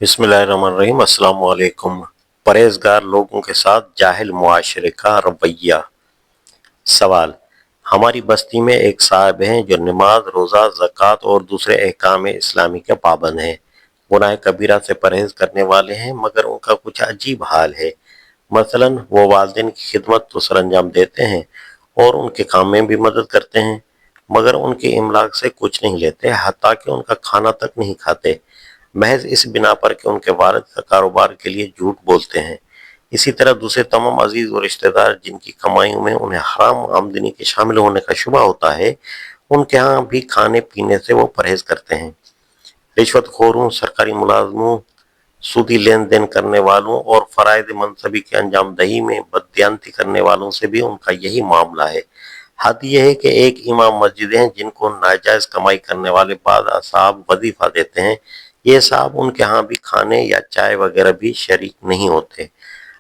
बिस्मिल्लाहिर्रहमानिर्रहीम। अस्सलाम वालेकुम। परहेजगार लोगों के साथ जाहिल मुआशरे का रवैया। सवाल: हमारी बस्ती में एक साहब हैं जो नमाज, रोज़ा, ज़कात और दूसरे अहकाम इस्लामी के पाबंद हैं। गुनाह कबीरा से परहेज करने वाले हैं, मगर उनका कुछ अजीब हाल है। मसलन वो वालिदैन की खिदमत तो सरअंजाम देते हैं और उनके काम में भी मदद करते हैं, मगर उनके इमलाक से कुछ नहीं लेते, हत्ता कि उनका खाना तक नहीं खाते, महज इस बिना पर कि उनके वालिद का कारोबार के लिए झूठ बोलते हैं। इसी तरह दूसरे तमाम अजीज और रिश्तेदार जिनकी कमाइयों में उन्हें हराम आमदनी के शामिल होने का शुबा होता है, उनके यहाँ भी खाने पीने से वो परहेज करते हैं। रिश्वतखोरों, सरकारी मुलाजमों, सूदी लेन देन करने वालों और फराइद मनसबी की अंजाम दही में बददियानती करने वालों से भी उनका यही मामला है। हद यह है कि एक इमाम मस्जिद हैं जिनको नाजायज कमाई करने वाले बाद साहब वजीफा देते हैं। ये साहब उनके यहाँ भी खाने या चाय वगैरह भी शरीक नहीं होते।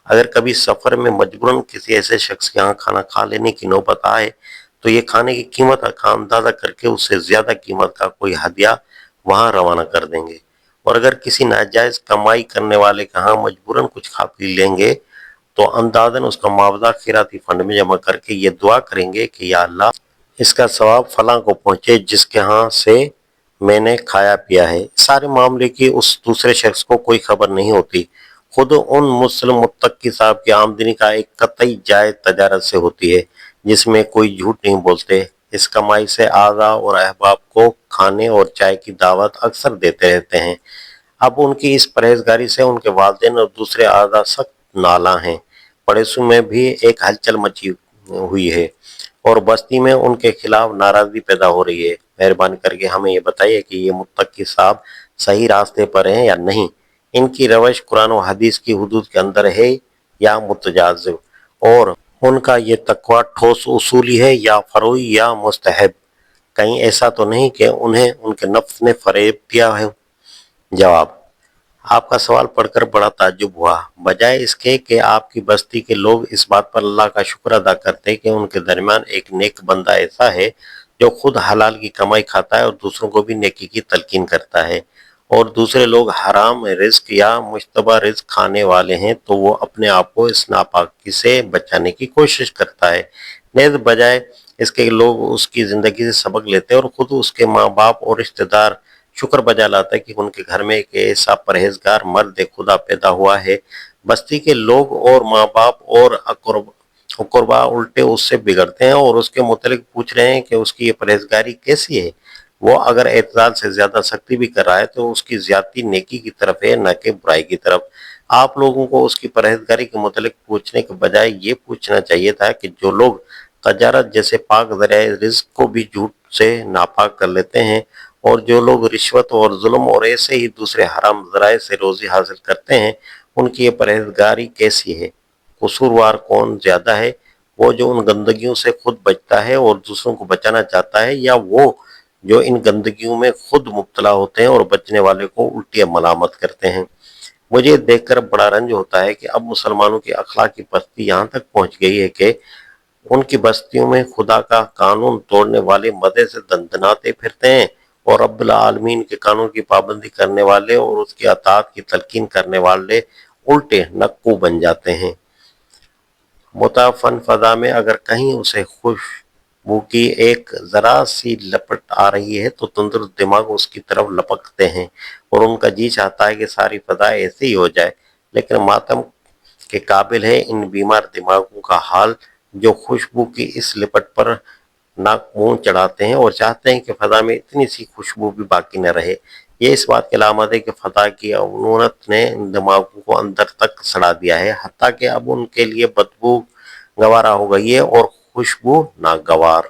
अगर कभी सफर में मजबूरन किसी ऐसे शख्स के यहाँ खाना खा लेने की नौबत आए तो ये खाने की कीमत का अंदाजा करके उससे ज्यादा कीमत का कोई हदिया वहां रवाना कर देंगे। और अगर किसी नाजायज कमाई करने वाले के यहाँ मजबूरन कुछ खा पी लेंगे तो अंदाजन उसका मुआवजा खिराती फंड में जमा करके ये दुआ करेंगे कि या अल्लाह, इसका सवाब फलां को पहुंचे जिसके यहाँ से मैंने खाया पिया है। सारे मामले की उस दूसरे शख्स को कोई खबर नहीं होती। खुद उन मुस्लिम मुत्तकी साहब की आमदनी का एक कतई जायज तजारत से होती है, जिसमें कोई झूठ नहीं बोलते। इस कमाई से आज़ा और अहबाब को खाने और चाय की दावत अक्सर देते रहते हैं। अब उनकी इस परहेजगारी से उनके वालिदैन और दूसरे आज़ा सख्त नाला हैं। पड़ोसियों में भी एक हलचल मची हुई है और बस्ती में उनके खिलाफ नाराजगी पैदा हो रही है। मेहरबानी करके हमें ये बताइए कि ये मुत्तकी साहब सही रास्ते पर हैं या नहीं। इनकी रवश कुरान और हदीस की हुदूद के अंदर है या मुतजाज़िब, और उनका ये तकवा ठोस उसूली है या फरोई या मुस्तहब। कहीं ऐसा तो नहीं कि उन्हें उनके नफ्स ने फरेब दिया है। जवाब: आपका सवाल पढ़कर बड़ा ताज्जुब हुआ। बजाय इसके कि आपकी बस्ती के लोग इस बात पर अल्लाह का शुक्र अदा करते कि उनके दरमियान एक नेक बंदा ऐसा है जो खुद हलाल की कमाई खाता है और दूसरों को भी नेकी की तलकीन करता है, और दूसरे लोग हराम रिस्क या मुश्तबा रिस्क खाने वाले हैं तो वो अपने आप को इस नापाकी से बचाने की कोशिश करता है। नेज़ बजाय इसके लोग उसकी जिंदगी से सबक लेते हैं और खुद उसके माँ बाप और रिश्तेदार शुक्र बजा लाता है कि उनके घर में एक ऐसा परहेजगार मर्द खुदा पैदा हुआ है। बस्ती के लोग और माँ बाप और अकुरबा उल्टे उससे बिगड़ते हैं और उसके मुतलिक पूछ रहे हैं कि उसकी ये परहेजगारी कैसी है। वो अगर एतजाल से ज्यादा सख्ती भी कर रहा है तो उसकी ज्यादती नेकी की तरफ है, न कि बुराई की तरफ। आप लोगों को उसकी परहेजगारी के मुतलिक पूछने के बजाय ये पूछना चाहिए था कि जो लोग तजारत जैसे पाक ज़रिए रिज्क को भी झूठ से नापाक कर लेते हैं, और जो लोग रिश्वत और जुल्म और ऐसे ही दूसरे हराम ज़राए से रोजी हासिल करते हैं, उनकी ये परहेजगारी कैसी है। कसूरवार कौन ज्यादा है, वो जो उन गंदगियों से खुद बचता है और दूसरों को बचाना चाहता है, या वो जो इन गंदगियों में खुद मुब्तला होते हैं और बचने वाले को उल्टी मलामत करते हैं। मुझे देखकर बड़ा रंज होता है कि अब मुसलमानों की अखलाकी पस्ती यहाँ तक पहुँच गई है कि उनकी बस्तियों में खुदा का कानून तोड़ने वाले मदे से दंदनाते फिरते हैं और रब्बुल आलमीन के कानून की पाबंदी करने वाले और उसकी अताअत की तलकीन करने वाले उल्टे नक्कू बन जाते हैं। मुताफन फजा में अगर कहीं उसे खुशबू की एक जरा सी लपट आ रही है तो तंदुरुस्त दिमाग उसकी तरफ लपकते हैं और उनका जी चाहता है कि सारी फजा ऐसे ही हो जाए। लेकिन मातम के काबिल है इन बीमार दिमागों का हाल जो खुशबू की इस लिपट पर नाक मुंह चढ़ाते हैं और चाहते हैं कि फजा में इतनी सी खुशबू भी बाकी न रहे। ये इस बात की अलामत है कि फजा की अवनूनत ने इन दिमागों को अंदर तक सड़ा दिया है, हत्ता कि अब उनके लिए बदबू गवारा हो गई है और खुशबू नागवार।